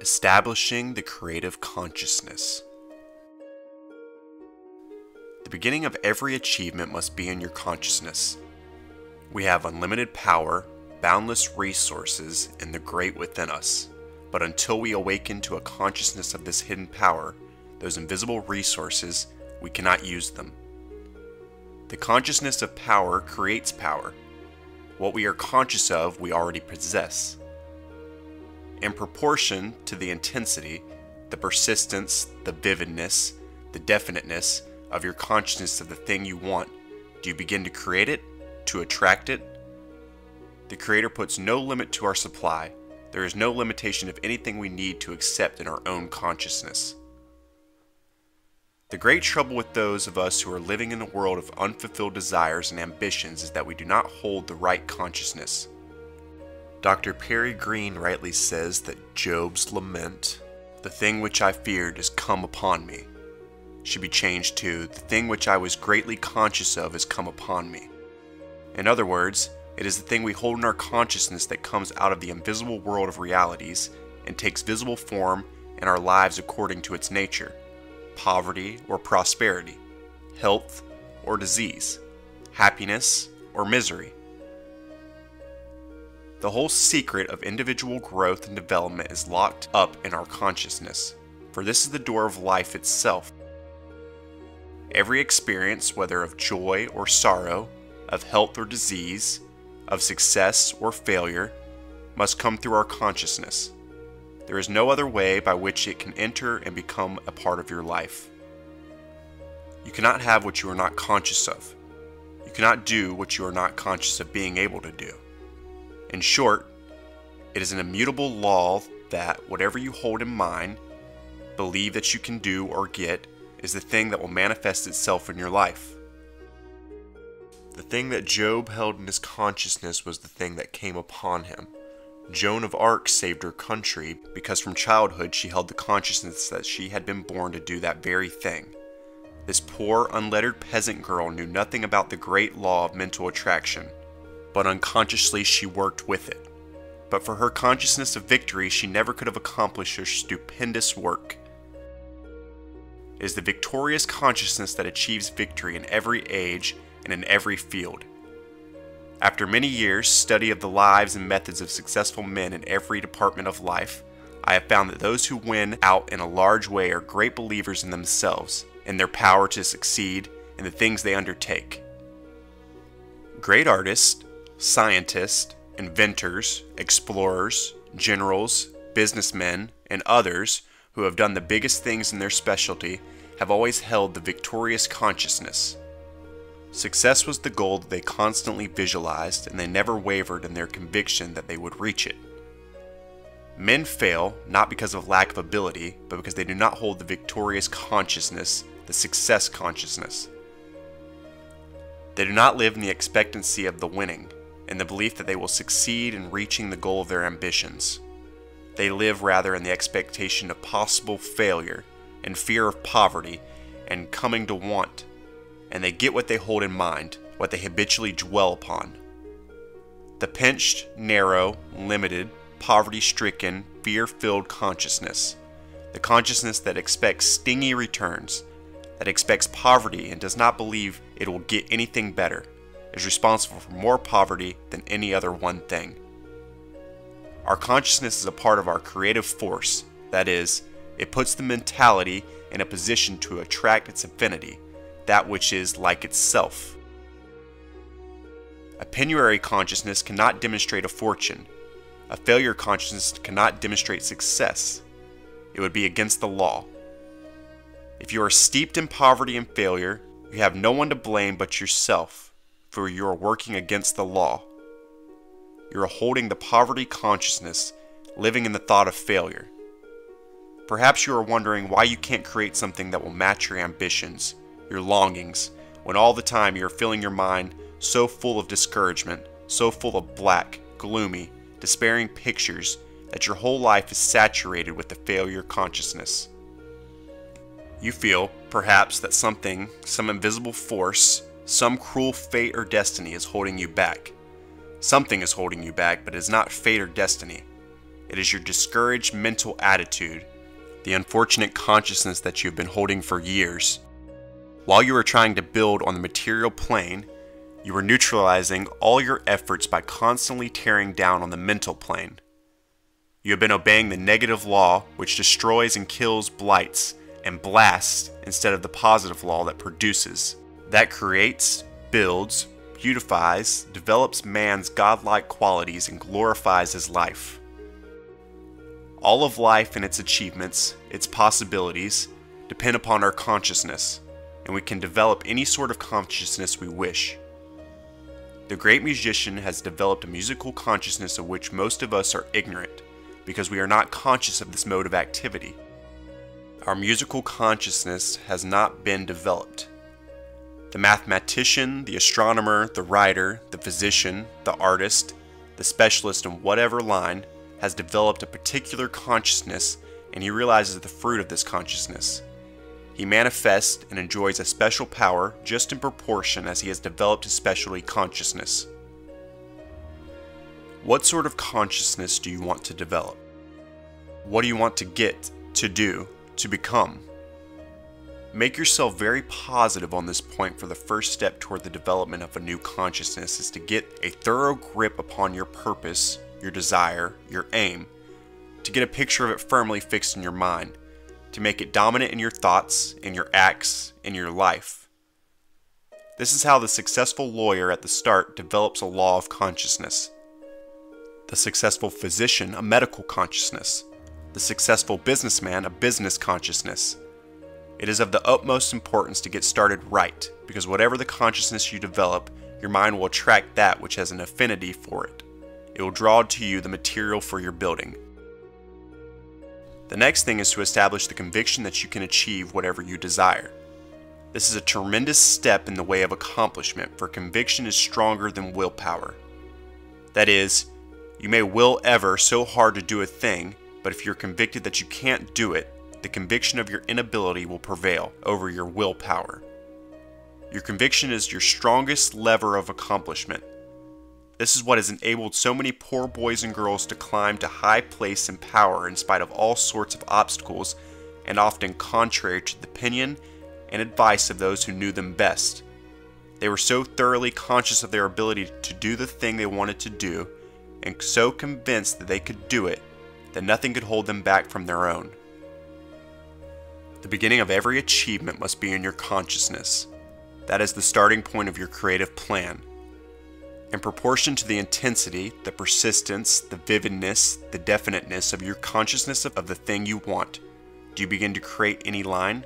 Establishing the creative consciousness. The beginning of every achievement must be in your consciousness. We have unlimited power, boundless resources, and the great within us. But until we awaken to a consciousness of this hidden power, those invisible resources, we cannot use them. The consciousness of power creates power. What we are conscious of, we already possess. In proportion to the intensity, the persistence, the vividness, the definiteness of your consciousness of the thing you want, do you begin to create it, to attract it? The Creator puts no limit to our supply. There is no limitation of anything we need to accept in our own consciousness. The great trouble with those of us who are living in a world of unfulfilled desires and ambitions is that we do not hold the right consciousness. Dr. Perry Green rightly says that Job's lament, "The thing which I feared is come upon me," should be changed to, "The thing which I was greatly conscious of is come upon me." In other words, it is the thing we hold in our consciousness that comes out of the invisible world of realities and takes visible form in our lives according to its nature: poverty or prosperity, health or disease, happiness or misery. The whole secret of individual growth and development is locked up in our consciousness, for this is the door of life itself. Every experience, whether of joy or sorrow, of health or disease, of success or failure, must come through our consciousness. There is no other way by which it can enter and become a part of your life. You cannot have what you are not conscious of. You cannot do what you are not conscious of being able to do. In short, it is an immutable law that whatever you hold in mind, believe that you can do or get, is the thing that will manifest itself in your life. The thing that Job held in his consciousness was the thing that came upon him. Joan of Arc saved her country because from childhood she held the consciousness that she had been born to do that very thing. This poor, unlettered peasant girl knew nothing about the great law of mental attraction, but unconsciously she worked with it. But for her consciousness of victory, she never could have accomplished her stupendous work. It is the victorious consciousness that achieves victory in every age and in every field. After many years' study of the lives and methods of successful men in every department of life, I have found that those who win out in a large way are great believers in themselves, in their power to succeed in the things they undertake. Great artists, scientists, inventors, explorers, generals, businessmen, and others who have done the biggest things in their specialty have always held the victorious consciousness. Success was the goal that they constantly visualized, and they never wavered in their conviction that they would reach it. Men fail not because of lack of ability, but because they do not hold the victorious consciousness, the success consciousness. They do not live in the expectancy of the winning, in the belief that they will succeed in reaching the goal of their ambitions. They live rather in the expectation of possible failure, and fear of poverty, and coming to want, and they get what they hold in mind, what they habitually dwell upon. The pinched, narrow, limited, poverty-stricken, fear-filled consciousness, the consciousness that expects stingy returns, that expects poverty and does not believe it will get anything better, is responsible for more poverty than any other one thing. Our consciousness is a part of our creative force, that is, it puts the mentality in a position to attract its affinity, that which is like itself. A penury consciousness cannot demonstrate a fortune. A failure consciousness cannot demonstrate success. It would be against the law. If you are steeped in poverty and failure, you have no one to blame but yourself, for you are working against the law. You are holding the poverty consciousness, living in the thought of failure. Perhaps you are wondering why you can't create something that will match your ambitions, your longings, when all the time you are filling your mind so full of discouragement, so full of black, gloomy, despairing pictures that your whole life is saturated with the failure consciousness. You feel, perhaps, that something, some invisible force, some cruel fate or destiny is holding you back. Something is holding you back, but it is not fate or destiny. It is your discouraged mental attitude, the unfortunate consciousness that you have been holding for years. While you are trying to build on the material plane, you are neutralizing all your efforts by constantly tearing down on the mental plane. You have been obeying the negative law, which destroys and kills, blights, and blasts, instead of the positive law that produces, that creates, builds, beautifies, develops man's godlike qualities, and glorifies his life. All of life and its achievements, its possibilities, depend upon our consciousness, and we can develop any sort of consciousness we wish. The great musician has developed a musical consciousness of which most of us are ignorant, because we are not conscious of this mode of activity. Our musical consciousness has not been developed. The mathematician, the astronomer, the writer, the physician, the artist, the specialist in whatever line has developed a particular consciousness, and he realizes the fruit of this consciousness. He manifests and enjoys a special power just in proportion as he has developed his specialty consciousness. What sort of consciousness do you want to develop? What do you want to get, to do, to become? Make yourself very positive on this point, for the first step toward the development of a new consciousness is to get a thorough grip upon your purpose, your desire, your aim, to get a picture of it firmly fixed in your mind, to make it dominant in your thoughts, in your acts, in your life. This is how the successful lawyer at the start develops a law of consciousness. The successful physician, a medical consciousness. The successful businessman, a business consciousness. It is of the utmost importance to get started right, because whatever the consciousness you develop, your mind will attract that which has an affinity for it. It will draw to you the material for your building. The next thing is to establish the conviction that you can achieve whatever you desire. This is a tremendous step in the way of accomplishment, for conviction is stronger than willpower. That is, you may will ever so hard to do a thing, but if you're convicted that you can't do it, the conviction of your inability will prevail over your willpower. Your conviction is your strongest lever of accomplishment. This is what has enabled so many poor boys and girls to climb to high place and power in spite of all sorts of obstacles, and often contrary to the opinion and advice of those who knew them best. They were so thoroughly conscious of their ability to do the thing they wanted to do, and so convinced that they could do it, that nothing could hold them back from their own. The beginning of every achievement must be in your consciousness. That is the starting point of your creative plan. In proportion to the intensity, the persistence, the vividness, the definiteness of your consciousness of the thing you want, do you begin to create any line?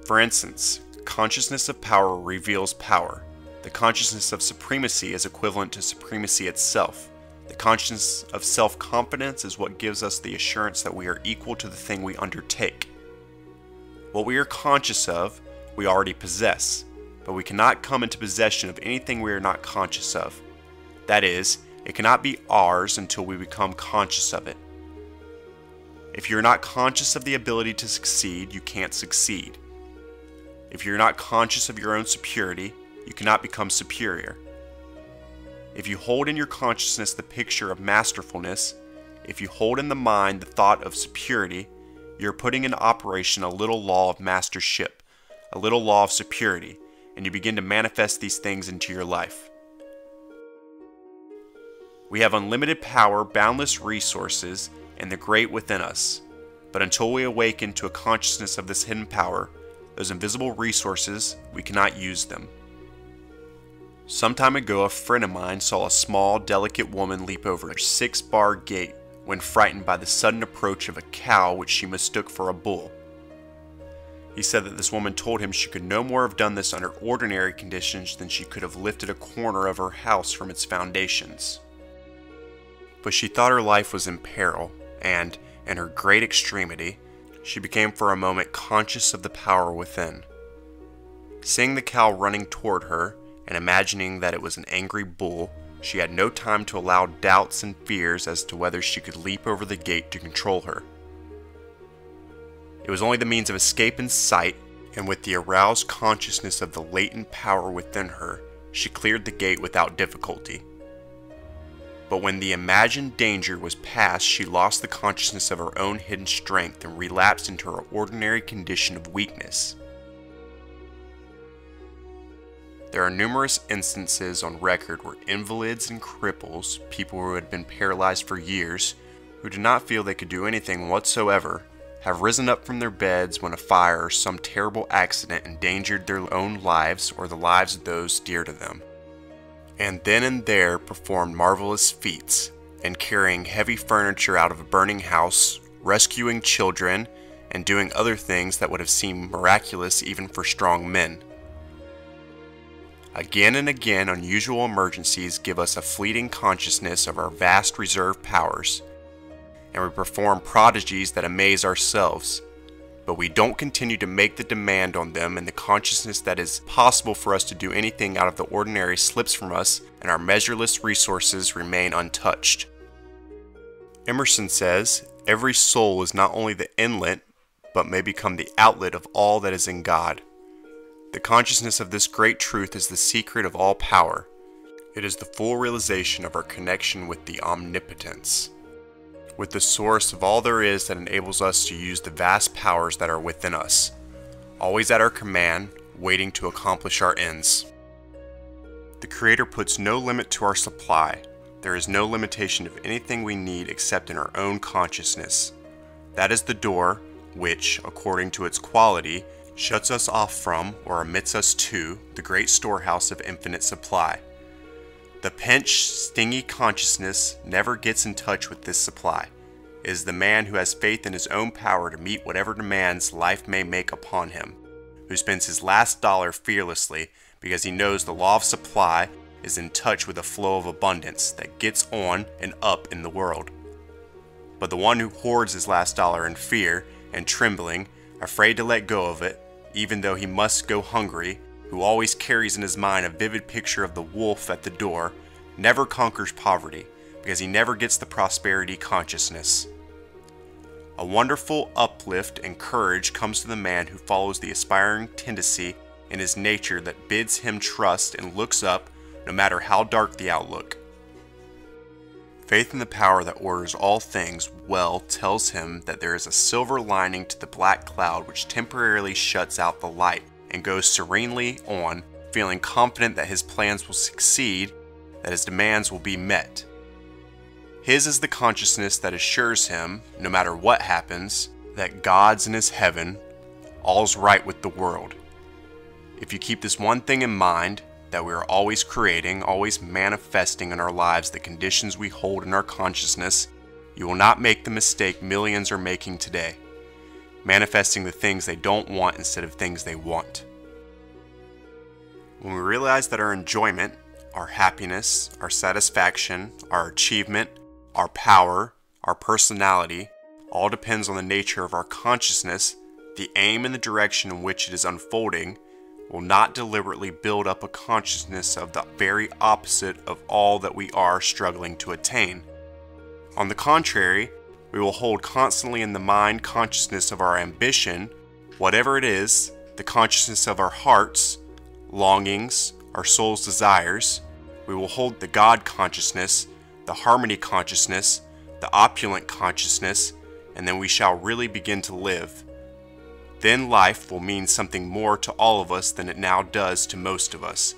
For instance, consciousness of power reveals power. The consciousness of supremacy is equivalent to supremacy itself. The consciousness of self-confidence is what gives us the assurance that we are equal to the thing we undertake. What we are conscious of, we already possess, but we cannot come into possession of anything we are not conscious of. That is, it cannot be ours until we become conscious of it. If you're not conscious of the ability to succeed, you can't succeed. If you're not conscious of your own superiority, you cannot become superior. If you hold in your consciousness the picture of masterfulness, if you hold in the mind the thought of superiority, you're putting into operation a little law of mastership, a little law of superiority, and you begin to manifest these things into your life. We have unlimited power, boundless resources, and the great within us. But until we awaken to a consciousness of this hidden power, those invisible resources, we cannot use them. Some time ago, a friend of mine saw a small, delicate woman leap over a 6-bar gate when frightened by the sudden approach of a cow which she mistook for a bull. He said that this woman told him she could no more have done this under ordinary conditions than she could have lifted a corner of her house from its foundations. But she thought her life was in peril, and, in her great extremity, she became for a moment conscious of the power within. Seeing the cow running toward her, and imagining that it was an angry bull, she had no time to allow doubts and fears as to whether she could leap over the gate to control her. It was only the means of escape in sight, and with the aroused consciousness of the latent power within her, she cleared the gate without difficulty. But when the imagined danger was past, she lost the consciousness of her own hidden strength and relapsed into her ordinary condition of weakness. There are numerous instances on record where invalids and cripples, people who had been paralyzed for years, who did not feel they could do anything whatsoever, have risen up from their beds when a fire or some terrible accident endangered their own lives or the lives of those dear to them, and then and there performed marvelous feats, and carrying heavy furniture out of a burning house, rescuing children, and doing other things that would have seemed miraculous even for strong men. Again and again, unusual emergencies give us a fleeting consciousness of our vast reserve powers, and we perform prodigies that amaze ourselves, but we don't continue to make the demand on them, and the consciousness that it is possible for us to do anything out of the ordinary slips from us, and our measureless resources remain untouched. Emerson says, "Every soul is not only the inlet, but may become the outlet of all that is in God." The consciousness of this great truth is the secret of all power. It is the full realization of our connection with the omnipotence, with the source of all there is that enables us to use the vast powers that are within us, always at our command, waiting to accomplish our ends. The Creator puts no limit to our supply. There is no limitation of anything we need except in our own consciousness. That is the door which, according to its quality, shuts us off from, or admits us to, the great storehouse of infinite supply. The pinched, stingy consciousness never gets in touch with this supply. It is the man who has faith in his own power to meet whatever demands life may make upon him, who spends his last dollar fearlessly because he knows the law of supply is in touch with the flow of abundance that gets on and up in the world. But the one who hoards his last dollar in fear and trembling, afraid to let go of it, even though he must go hungry, who always carries in his mind a vivid picture of the wolf at the door, never conquers poverty, because he never gets the prosperity consciousness. A wonderful uplift and courage comes to the man who follows the aspiring tendency in his nature that bids him trust and looks up, no matter how dark the outlook. Faith in the power that orders all things well tells him that there is a silver lining to the black cloud which temporarily shuts out the light, and goes serenely on, feeling confident that his plans will succeed, that his demands will be met. His is the consciousness that assures him, no matter what happens, that God's in his heaven, all's right with the world. If you keep this one thing in mind, that we are always creating, always manifesting in our lives the conditions we hold in our consciousness, you will not make the mistake millions are making today, manifesting the things they don't want instead of things they want. When we realize that our enjoyment, our happiness, our satisfaction, our achievement, our power, our personality, all depends on the nature of our consciousness, the aim and the direction in which it is unfolding, will not deliberately build up a consciousness of the very opposite of all that we are struggling to attain. On the contrary, we will hold constantly in the mind consciousness of our ambition, whatever it is, the consciousness of our hearts, longings, our soul's desires. We will hold the God consciousness, the harmony consciousness, the opulent consciousness, and then we shall really begin to live. Then life will mean something more to all of us than it now does to most of us.